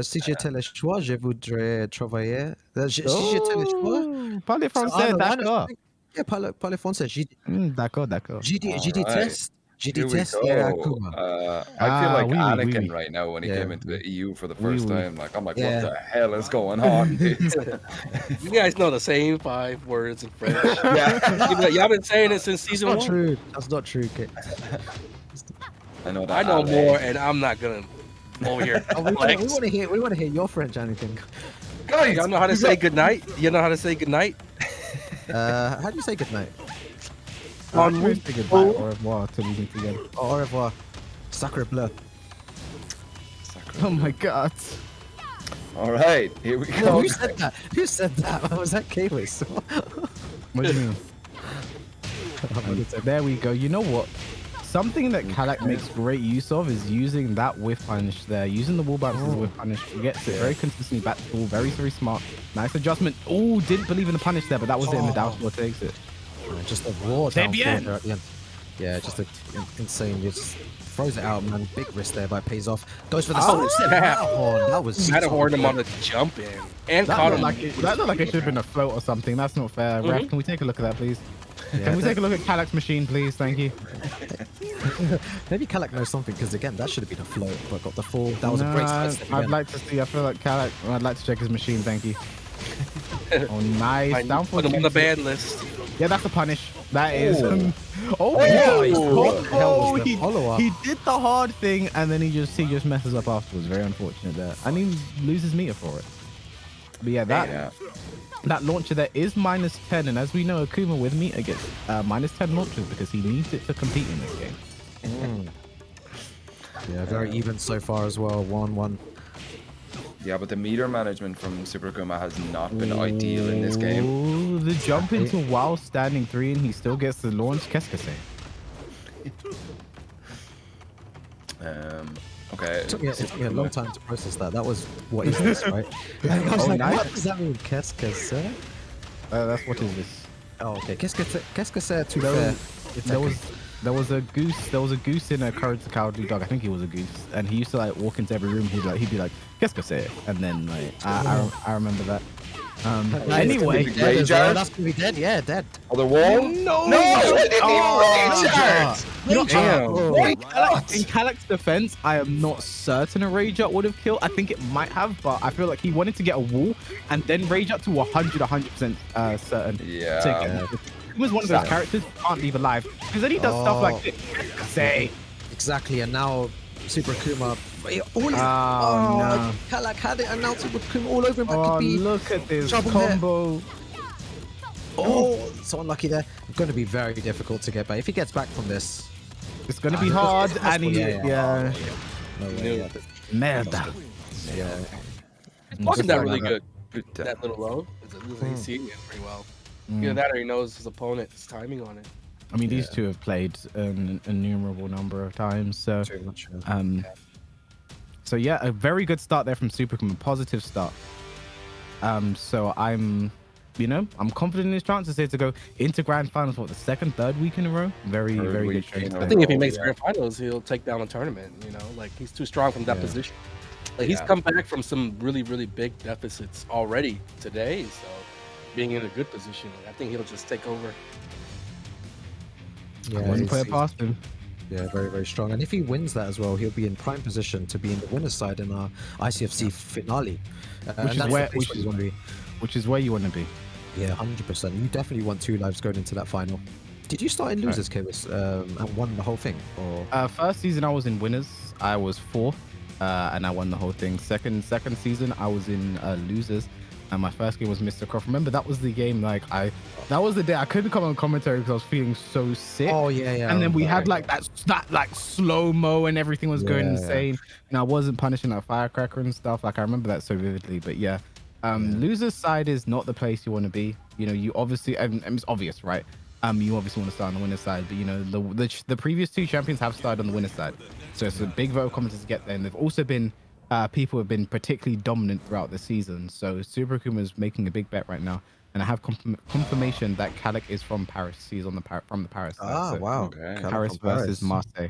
si j'étais le choix, je voudrais travailler. Si j'étais le choix, Parlez I français, know, d'accord. yeah, parle français. D'accord, d'accord. All right. Je Here we déteste les go. Akuma. I feel like Oui, oui, oui, Anakin oui. right now when he Yeah, came into the EU for the Oui, first oui. time. Like, I'm like, what yeah. the hell is going on, dude? You guys know the same 5 words in French. Yeah. Y'all been saying it since That's season not 1. true. That's not true, Kit. I know I that. know more, and I'm not gonna over here Oh, we flex. want to hear your French, anything. Guys, Y'all know how to say good night? You know how to say good night? How do you say goodnight? On Can we say goodbye au revoir till we meet again? Au revoir. Sacre bleu. Oh my god. All right, here we Who go. said that? Who said that? Was that K-Wiz? What do you mean? There we go. You know what? Something that Kalak makes great use of is using that whiff punish there. Using the wall bounce as a whiff punish. He gets it very consistently back to the wall. Very, very smart. Nice adjustment. Oh, didn't believe in the punish there, but that was it. And the down four takes it. Just a raw down bien. there at the end. Yeah, just a insane. Just throws it out, man. Big risk there, but it pays off. Goes for the Oh, side snap. Matterhorn. That was Matterhorn him on the jump in and That caught looked him. like it should have been a float or something. That's not fair. Ref, can we take a look at that, please? Yeah, Can we take a look at Kalak's machine, please? Thank you. Maybe Kalak knows something because again, that should have been a float, but got the fall. That was a great Nah, sidestep I'd again. like to see. I feel like Kalak. I'd like to check his machine. Thank you. Oh, nice. Down for Put him on the two. ban list. Yeah, that's a punish. That is. Oh, nice. oh, What the hell was the he, follow-up? he did the hard thing and then he just messes up afterwards. Very unfortunate there. And he loses meter for it. But yeah, that launcher there is -10, and as we know, Akuma with meter gets -10 launchers because he needs it to compete in this game. Yeah, very even so far as well. 1-1. Yeah, but the meter management from Super Akuma has not been ideal in this game. Oh, the jump into while standing 3 and he still gets the launch. Qu'est-ce que c'est? Okay. It took me a long time to process that. That was, what is this, right? I was Oh, like, nice. what does that mean? Qu'est-ce que c'est? That's what is this? Oh, okay. Qu'est-ce que c'est to There faire? was, there was a goose in a Courage the Cowardly Dog. I think he was a goose, and he used to like walk into every room. He'd be like, "Qu'est-ce que c'est?" And then like I remember that. Anyway, Rage Art? That's gonna be dead. Yeah, dead. Other wall? No! No! I didn't even rage art! You know, Damn. in Kalak's defense, I am not certain a Rage Art would have killed. I think it might have, but I feel like he wanted to get a wall and then Rage Art to 100% certain. Yeah. He was one of those characters who can't leave alive because then he does stuff like this. Say, Exactly, and now Super Akuma. no. Kalak had it, and now Super Akuma all over him. That Oh, could be look at this trouble there. combo. Oh, so unlucky there. Going to be very difficult to get back. If he gets back from this, It's gonna be hard, it's and he, possible, yeah. no way. Yeah, Merda. yeah. Wasn't that really Like good? That little low. He's seeing it pretty well. Either that or he knows his opponent's timing on it. I mean, these two have played an innumerable number of times, so Very much. so yeah, a very good start there from Super Akuma, positive start. So I'm confident in his chances here to go into grand finals for the second, third week in a row. Very good week chance in a there. I think if he Oh, makes yeah. grand finals, he'll take down a tournament. You know, like he's too strong from that Yeah. position. Like he's come back from some really big deficits already today. So being in a good position, I think he'll just take over. Yeah, I wouldn't put he's- it past him. Yeah, very strong. And if he wins that as well, he'll be in prime position to be in the winner's side in our ICFC finale. Which is and that's where- the place you want to be. Which is where you want to be. Yeah, 100%. You definitely want 2 lives going into that final. Did you start in losers, Kibis, and won the whole thing? Or First season I was in winners. I was 4th, and I won the whole thing. Second season I was in losers, and my first game was Mr. Croft. Remember that was the game that was the day I couldn't come on commentary because I was feeling so sick. Oh yeah. And then we had like that like slow mo and everything was going Yeah. insane. And I wasn't punishing that firecracker and stuff. Like I remember that so vividly. But yeah, losers side is not the place you want to be. You know, you obviously, and it's obvious, right? You obviously want to start on the winner's side, but you know the previous 2 champions have started on the winner's side, so it's a big vote of confidence to get there. And they've also been people who have been particularly dominant throughout the season. So Super Akuma is making a big bet right now, and I have confirmation that Khalik is from Paris. He's on from the Paris side. Ah, so wow. Okay. Kalak Paris from versus Marseille.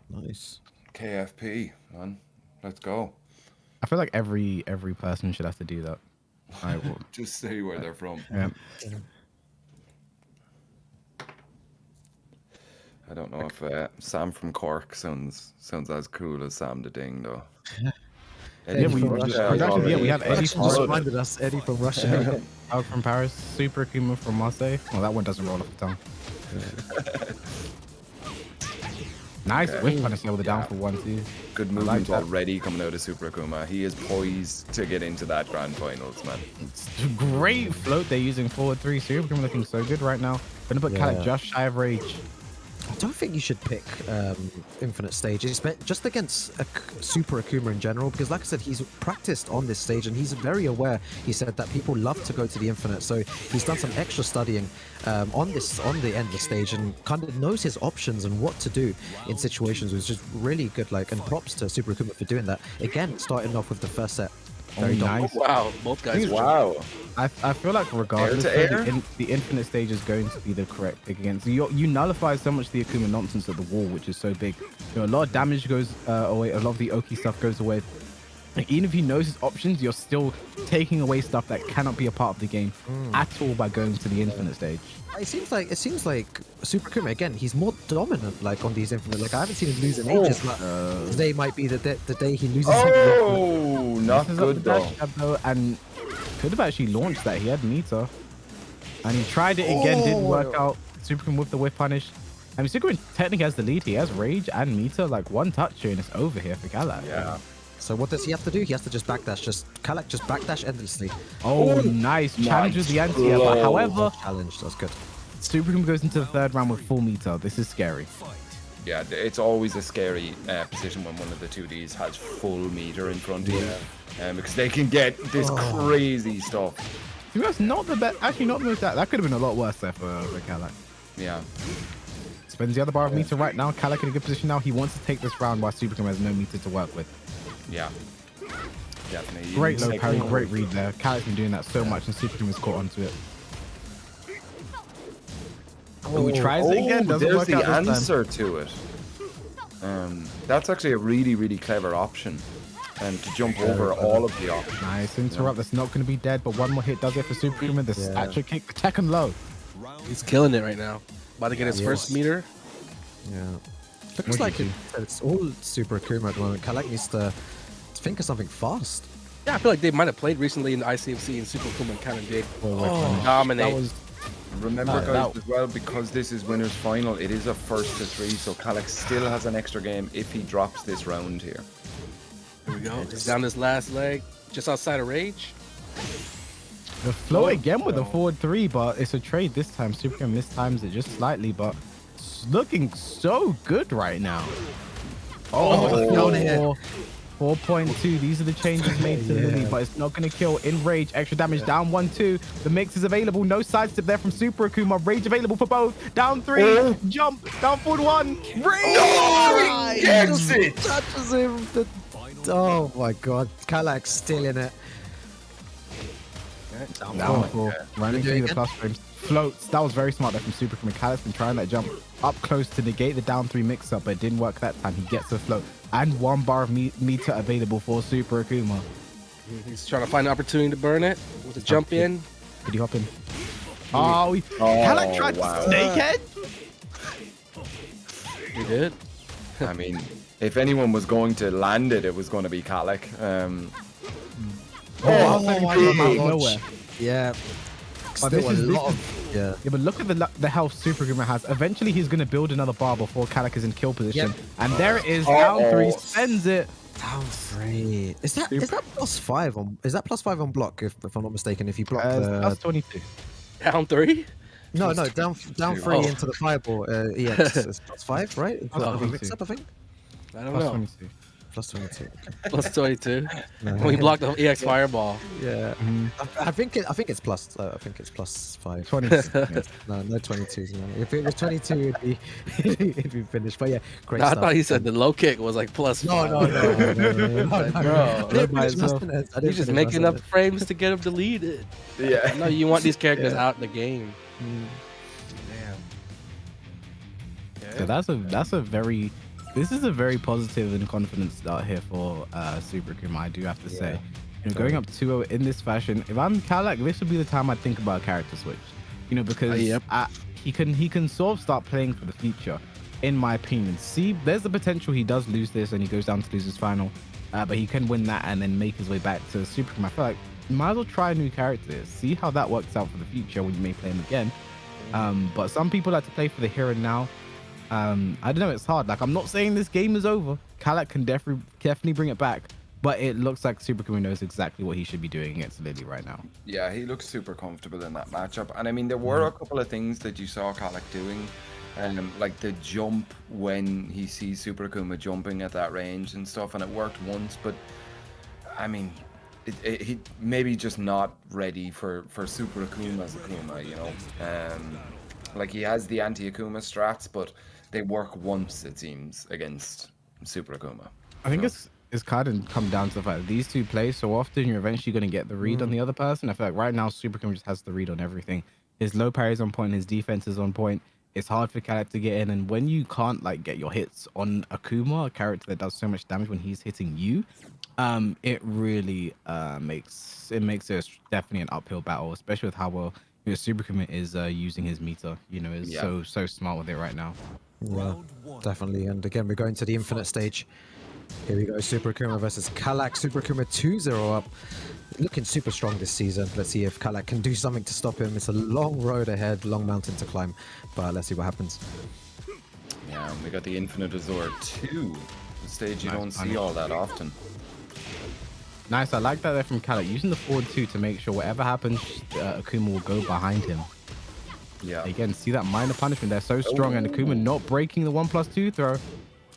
Nice. KFP, man. Let's go. I feel like every person should have to do that. I will. Just say where they're from. Yeah. I don't know if Sam from Cork sounds as cool as Sam the Ding though. Yeah, we have Eddie from Just reminded us, Eddie from Russia. Out from Paris, Super Akuma from Marseille. Well, that one doesn't roll off the tongue. Nice whip punish with the down for 1-2. Good movement already coming out of Super Akuma. He is poised to get into that grand finals, man. It's a great float they're using forward 3. Super Akuma looking so good right now. Gonna put Kalak just shy of rage. I don't think you should pick Infinite stages, just against Super Akuma in general, because like I said, he's practiced on this stage and he's very aware. He said that people love to go to the Infinite, so he's done some extra studying on the endless stage and kind of knows his options and what to do in situations, which is really good. Like, and props to Super Akuma for doing that. Again, starting off with the first set. Very nice. Wow, both guys. Wow. I feel like regardless, the Infinite stage is going to be the correct pick against. You nullify so much the Akuma nonsense at the wall, which is so big. You know, a lot of damage goes away. A lot of the Oki stuff goes away. Like, even if he knows his options, you're still taking away stuff that cannot be a part of the game at all by going to the Infinite stage. It seems like Super Akuma again. He's more dominant, like on these Infinite. Like I haven't seen him lose in ages. But today might be the day he loses. Oh, not good though. And could have actually launched that. He had meter, and he tried it again. Didn't work out. Super Akuma with the whip punish. I mean, Super Akuma technically has the lead. He has rage and meter. Like one touch here, and it's over here for Kalak. Yeah. So what does he have to do? He has to just backdash. Kalak just backdash endlessly. Oh, nice. Challenges the anti-air, but however, challenge. That's good. Super Akuma goes into the third round with full meter. This is scary. Yeah, it's always a scary position when one of the 2Ds has full meter in front of you. Because they can get this crazy stuff. To be honest, not the best. Actually, not the most. That could have been a lot worse there for Kalak. Yeah. Spends the other bar of meter right now. Kalak in a good position now. He wants to take this round while Super Akuma has no meter to work with. Yeah. Definitely. Great low parry, great read there. Kalak's been doing that so much, and Super Akuma's caught onto it. Oh, he tries it again. Doesn't there's work the out this answer to it. That's actually a really, really clever option. To jump over all of the options. Nice interrupt. That's not going to be dead, but one more hit does it for Super Akuma. The stature kick, Tekken low. He's killing it right now. About to get his first meter. Yeah. Looks like it's all Super Akuma at the moment. Kalak needs to think of something fast. Yeah, I feel like they might have played recently in the ICFC, and Super Akuma kind of did dominate. Remember, guys, as well, because this is winner's final, it is a first to 3, so Kalak still has an extra game if he drops this round here. Here we go. Just down this last leg, just outside of rage. The flow again with a forward 3, but it's a trade this time. Super Akuma mistimes it just slightly, but it's looking so good right now. Down here. 4.2. These are the changes made to Lili, but it's not going to kill. In rage, extra damage down 1-2. The mix is available. No sidestep there from Super Akuma. Rage available for both. Down 3. Jump. Down forward 1. Rage. Oh, he gets it. Touches him. Oh my God. Kalak's still in it. Down 4. Running through the plus frames. Floats. That was very smart there from Super Akuma. Kalak's been trying that jump up close to negate the down 3 mix up, but it didn't work that time. He gets the float. And 1 bar of meter available for Super Akuma. He's trying to find an opportunity to burn it with a jump in. Did he hop in? Oh, Kalak tried to snakehead? He did. I mean, if anyone was going to land it, it was going to be Kalak. Nowhere. Yeah. But this is yeah, but look at the health Super Akuma has. Eventually, he's going to build another bar before Kalak is in kill position. Yep. And there it is, down 3, sends it. Down 3. Is that +5 on? Is that +5 on block? If I'm not mistaken, if you block that's 22. Down 3. No, down 3 into the fireball. Yeah, it's +5, right? Mix up, I think. I don't know. 22. +22. +22. When he blocked the EX fireball. Yeah. I think it's plus. I think it's +5. 22. No 22. No. If it was 22, it'd be finished. But yeah, great no, stuff. I thought he said the low kick was like +5. No. He's just making up frames to get him deleted. Yeah. No, you want these characters out the game. Damn. So that's a very This is a very positive and confident start here for Super Akuma, I do have to say. You know, going up 2-0 in this fashion, if I'm Kalak, this would be the time I think about a character switch. You know, because he can sort of start playing for the future, in my opinion. See, there's the potential he does lose this and he goes down to lose his final, but he can win that and then make his way back to Super Akuma. I feel like you might as well try a new character, see how that works out for the future when you may play him again. But some people like to play for the here and now. I don't know, it's hard. Like, I'm not saying this game is over. Kalak can definitely bring it back, but it looks like Super Akuma knows exactly what he should be doing against Lili right now. Yeah, he looks super comfortable in that matchup. And I mean, there were a couple of things that you saw Kalak doing, like the jump when he sees Super Akuma jumping at that range and stuff, and it worked once, but I mean, he maybe just not ready for Super Akuma's Akuma, you know. Like, he has the anti-Akuma strats, but they work once, it seems, against Super Akuma. I think it's kind of come down to the fact that these two play so often, you're eventually going to get the read on the other person. I feel like right now, Super Akuma just has the read on everything. His low parry is on point, his defense is on point. It's hard for Kalak to get in, and when you can't like get your hits on Akuma, a character that does so much damage when he's hitting you, it really makes it definitely an uphill battle, especially with how well Super Akuma is using his meter. You know, is so smart with it right now. Yeah, definitely. And again, we're going to the infinite stage. Here we go, Super Akuma versus Kalak. Super Akuma 2-0 up. Looking super strong this season. Let's see if Kalak can do something to stop him. It's a long road ahead, long mountain to climb, but let's see what happens. Yeah, we got the Infinite Azure 2, the stage you don't see all that often. Nice, I like that there from Kalak, using the forward 2 to make sure whatever happens, Akuma will go behind him. Yeah. Again, see that minor punishment. They're so strong, and Akuma not breaking the 1+2 throw.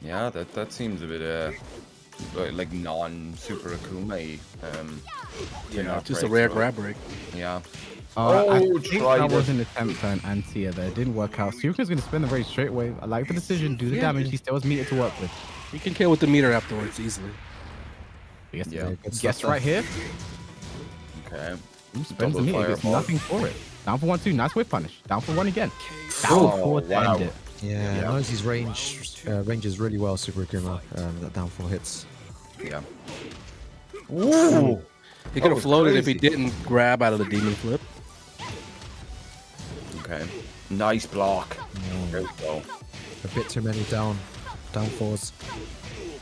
Yeah, that seems a bit like non-Super Akuma-y. Just a rare grab break. Yeah. I think that was an attempt at an anti-air there. It didn't work out. Super Akuma's going to spin the very straight away. I like the decision. Do the damage. He still has meter to work with. You can kill with the meter afterwards easily. Guess right here. Okay. Spends the meter. Gets nothing for it. Down for 1-2. Nice whip punish. Down for 1 again. Down for to end it. Yeah, knows his ranges really well, Super Akuma. That down 4 hits. Yeah. Ooh. He could have floated if he didn't grab out of the demon flip. Okay. Nice block. There we go. A bit too many down 4s.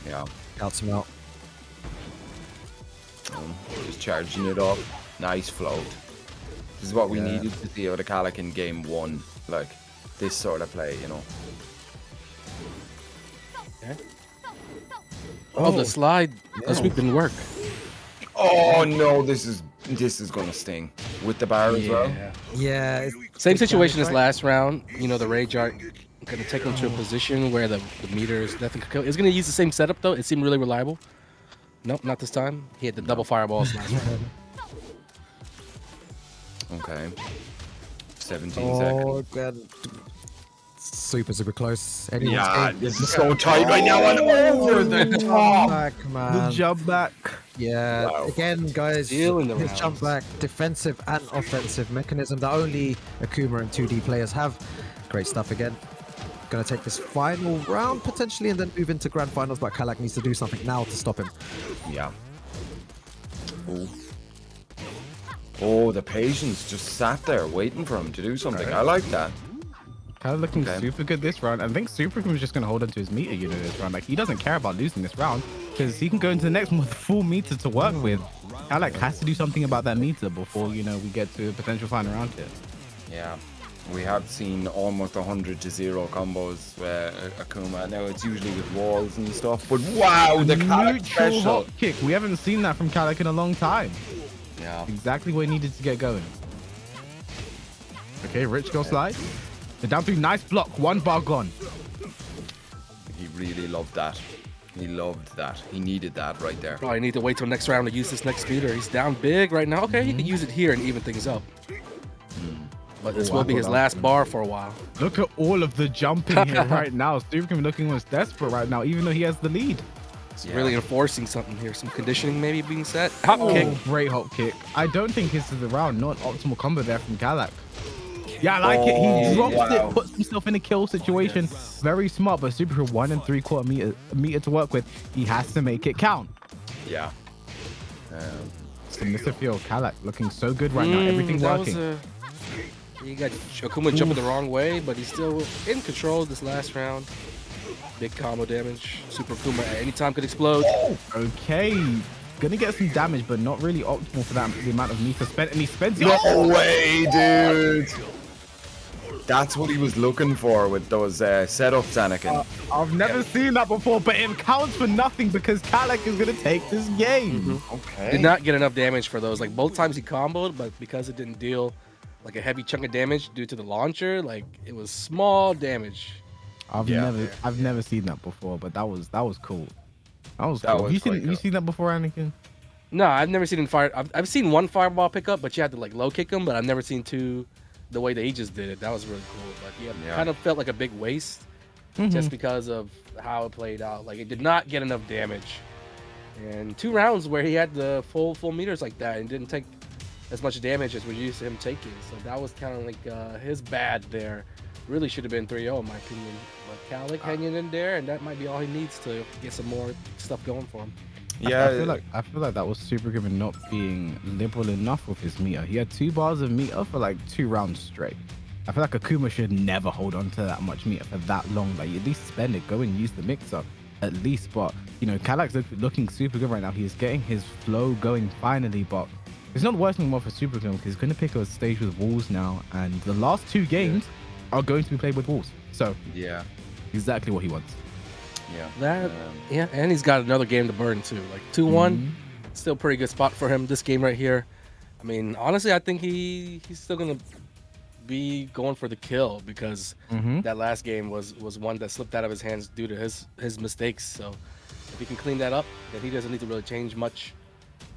Yeah. Outs him out. Just charging it up. Nice float. This is what we needed to see out of Kalak in game 1. Like, this sort of play, you know. Okay. Oh, the slide. The sweep didn't work. Oh no, this is gonna sting with the bar as well. Yeah. Same situation as last round. You know, the Rage Art gonna take him to a position where the meter is nothing could kill. It's gonna use the same setup though. It seemed really reliable. Nope, not this time. He had the double fireballs last round. Okay. 17 seconds. God. Super close. Yeah, this is so tight right now and over the top. Back, man. The jump back. Yeah, again, guys, Stealing the his rounds. jump back, defensive and offensive mechanism that only Akuma and 2D players have. Great stuff again. Gonna take this final round potentially and then move into grand finals, but Kalak needs to do something now to stop him. Yeah. Oh, the patience just sat there waiting for him to do something. I like that. Kind of looking super good this round. I think Super Akuma is just going to hold on to his meter, you know, this round. Like, he doesn't care about losing this round because he can go into the next one with full meter to work with. Kalak has to do something about that meter before, you know, we get to a potential final round here. Yeah. We have seen almost 100-0 combos Akuma. Now it's usually with walls and stuff, but wow, the Kalak special. Hop kick. We haven't seen that from Kalak in a long time. Yeah. Exactly what he needed to get going. Okay, Rich go slide. The down 3, nice block. 1 bar gone. He really loved that. He loved that. He needed that right there. Oh, I need to wait till next round to use this next meter. He's down big right now. Okay, he can use it here and even things up. But this will be his last bar for a while. Look at all of the jumping here right now. Super Akuma looking almost desperate right now, even though he has the lead. It's really enforcing something here. Some conditioning maybe being set. Hop kick. Great hop kick. I don't think this is the round. Not an optimal combo there from Kalak. Yeah, I like it. He Oh, drops wow. it, puts himself in a kill situation. Very smart, but Super 1 3/4 meter to work with. He has to make it count. Yeah. Submissive field, Kalak looking so good right now. Everything that working. You got Akuma jumping the wrong way, but he's still in control this last round. Big combo damage. Super Akuma at any time could explode. Okay, gonna get some damage, but not really optimal for that the amount of meter spent. And he spends it. No way, dude. That's what he was looking for with those setups, Anakin. I've never seen that before, but it counts for nothing because Kalak is gonna take this game. Okay. Did not get enough damage for those. Like both times he comboed, but because it didn't deal like a heavy chunk of damage due to the launcher, like it was small damage. I've never seen that before, but that was cool. That was That cool. was You quite cool. seen that before, Anakin? No, I've never seen him fire. I've seen one fireball pickup, but you had to like low kick him. But I've never seen two the way that he just did it. That was really cool. But yeah, kind of felt like a big waste just because of how it played out. Like it did not get enough damage. And 2 rounds where he had the full meters like that and didn't take as much damage as we're used to him taking. So that was kind of like his bad there. Really should have been 3-0 in my opinion. But Khalik hanging in there, and that might be all he needs to get some more stuff going for him. Yeah. I feel like that was Super Given not being liberal enough with his meter. He had 2 bars of meter for like 2 rounds straight. I feel like Akuma should never hold on to that much meter for that long. Like at least spend it, go and use the mixer at least. But you know, Kalak's looking super good right now. He's getting his flow going finally, but it's not working well for Super Given because he's going to pick a stage with walls now, and the last 2 games are going to be played with walls. So Yeah. exactly what he wants. Yeah. Yeah, and he's got another game to burn too. Like 2-1, still pretty good spot for him. This game right here. I mean, honestly, I think he's still gonna be going for the kill because that last game was one that slipped out of his hands due to his mistakes. So if he can clean that up, then he doesn't need to really change much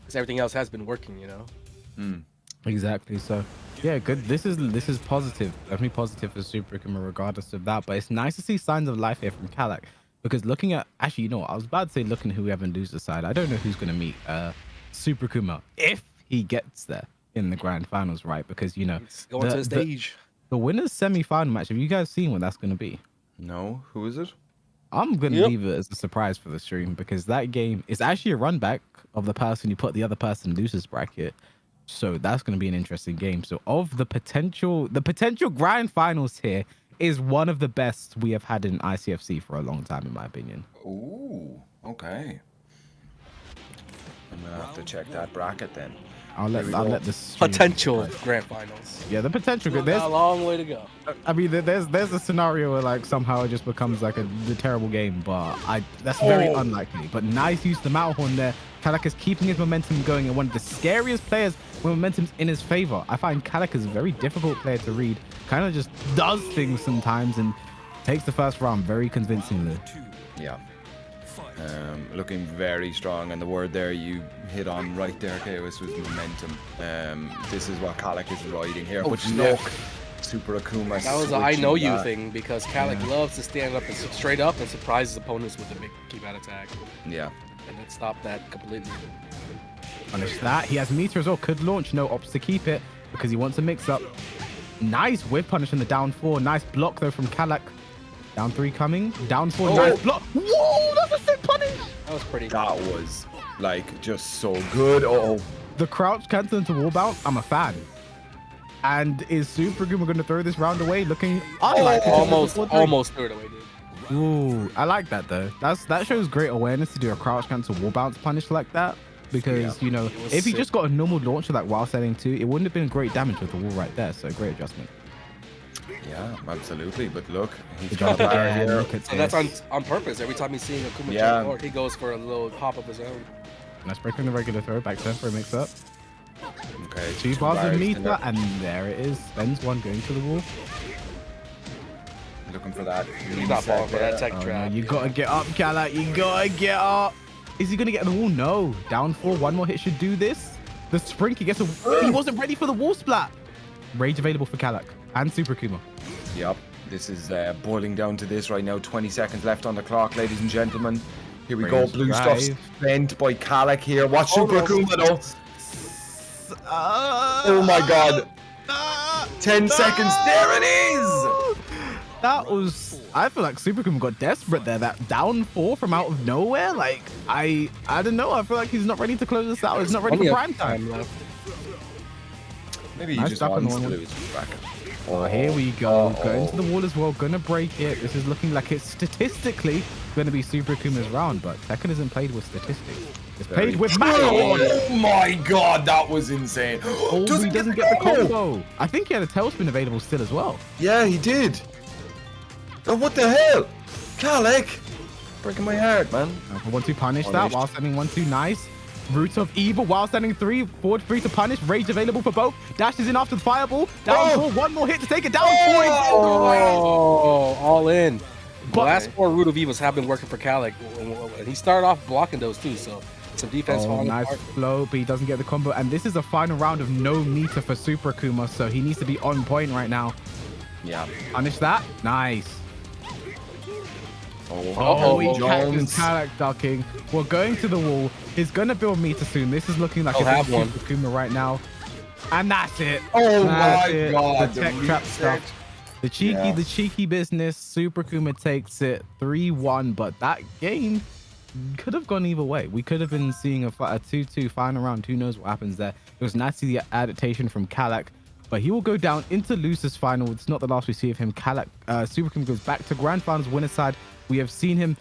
because everything else has been working, you know. Exactly. So yeah, good. This is positive. Definitely positive for Super Akuma regardless of that. But it's nice to see signs of life here from Kalak. Because looking at, actually, you know what? I was about to say looking at whoever loses side. I don't know who's going to meet Super Akuma if he gets there in the grand finals, right? Because, you know, He's going to the stage. The winner's semi-final match, have you guys seen what that's going to be? No. Who is it? I'm going to leave it as a surprise for the stream because that game is actually a run back of the person you put the other person losers bracket. So that's going to be an interesting game. So of the potential grand finals here, is one of the best we have had in ICFC for a long time, in my opinion. Ooh. Okay. I'm gonna have to check that bracket then. I'll let the stream- Potential grand finals. Yeah, the potential. Still got a long way to go. I mean, there's a scenario where like somehow it just becomes like the terrible game, but that's very unlikely. But nice use of the Matterhorn there. Kalak is keeping his momentum going, and one of the scariest players when momentum's in his favor. I find Kalak is a very difficult player to read. Kind of just does things sometimes and takes the first round very convincingly. Yeah. Looking very strong, and the word there you hit on right there, Chaos, was momentum. This is what Kalak is riding here. But look, Super Akuma. That was an I know you thing because Khalik loves to stand up and straight up and surprise his opponents with a big keep out attack. Yeah. And then stop that completely. Punish that. He has meter as well. Could launch. No ops to keep it because he wants a mix up. Nice whip punish in the down 4. Nice block though from Kalak. Down 3 coming. Down 4. Nice block. Whoa, that's a sick punish. That was pretty. That was like just so good. The crouch cancel into wall bounce. I'm a fan. And is Super Akuma going to throw this round away? Looking unlikely. Almost threw it away, dude. Ooh, I like that though. That shows great awareness to do a crouch cancel wall bounce punish like that. Because you know, if he just got a normal launcher like while setting 2, it wouldn't have been great damage with the wall right there. So great adjustment. Yeah, absolutely. But look, he's Good job got again. here. Look at So that's this. on purpose. Every time he's seeing Akuma Yeah. jump forward, he goes for a little hop of his own. Nice break in the regular throw. Back turn for a mix up. Okay, 2 bars of in meter, there. and there it is. Spends 1 going to the wall. Looking for that. He's not falling for that tech Oh, no, trap. you gotta get up, Kalak. You gotta get up. Is he gonna get the wall? No. Down 4. 1 more hit should do this. The sprint, he gets a. He wasn't ready for the wall splat. Rage available for Kalak and Super Akuma. Yep. This is boiling down to this right now. 20 seconds left on the clock, ladies and gentlemen. Here we go. Range Blue drive. stuff spent by Kalak here. Watch Super Akuma though. Oh my god. 10 seconds. There it is. That was. I feel like Super Akuma got desperate there. That down 4 from out of nowhere. Like I don't know. I feel like he's not ready to close this out. He's not ready for prime time. Maybe he Nice just stuff on wants the to one. lose his bracket. Oh, here we go. Going to the wall as well. Gonna break it. This is looking like it's statistically going to be Super Akuma's round, but Tekken isn't played with statistics. It's played with math. Oh my god, that was insane. Oh, he doesn't get the combo. I think he had a tailspin available still as well. Yeah, he did. Oh, what the hell? Khalik. Breaking my heart, man. 1-2 punish that while sending 1-2. Nice. Root of Evil while standing 3. Forward 3 to punish. Rage available for both. Dashes in after the fireball. Down 4. One more hit to take it down. 4. Oh, all in. The But- last 4 Root of Evils have been working for Kalak. And he started off blocking those too, so some defense Oh, falling nice apart. flow, but he doesn't get the combo. And this is a final round of no meter for Super Akuma, so he needs to be on point right now. Yeah. Punish that. Nice. Oh, we Jones. catches Kalak ducking. We're going to the wall. He's gonna build meter soon. This is looking like He'll a have Super one. Akuma right now. And that's it. Oh That's my it. god. The tech trap stuff. The cheeky business. Super Akuma takes it 3-1, but that game could have gone either way. We could have been seeing a 2-2 final round. Who knows what happens there? It was nice to see the adaptation from Kalak, but he will go down into losers final. It's not the last we see of him. Kalak, Super Akuma goes back to grand finals winner side. We have seen him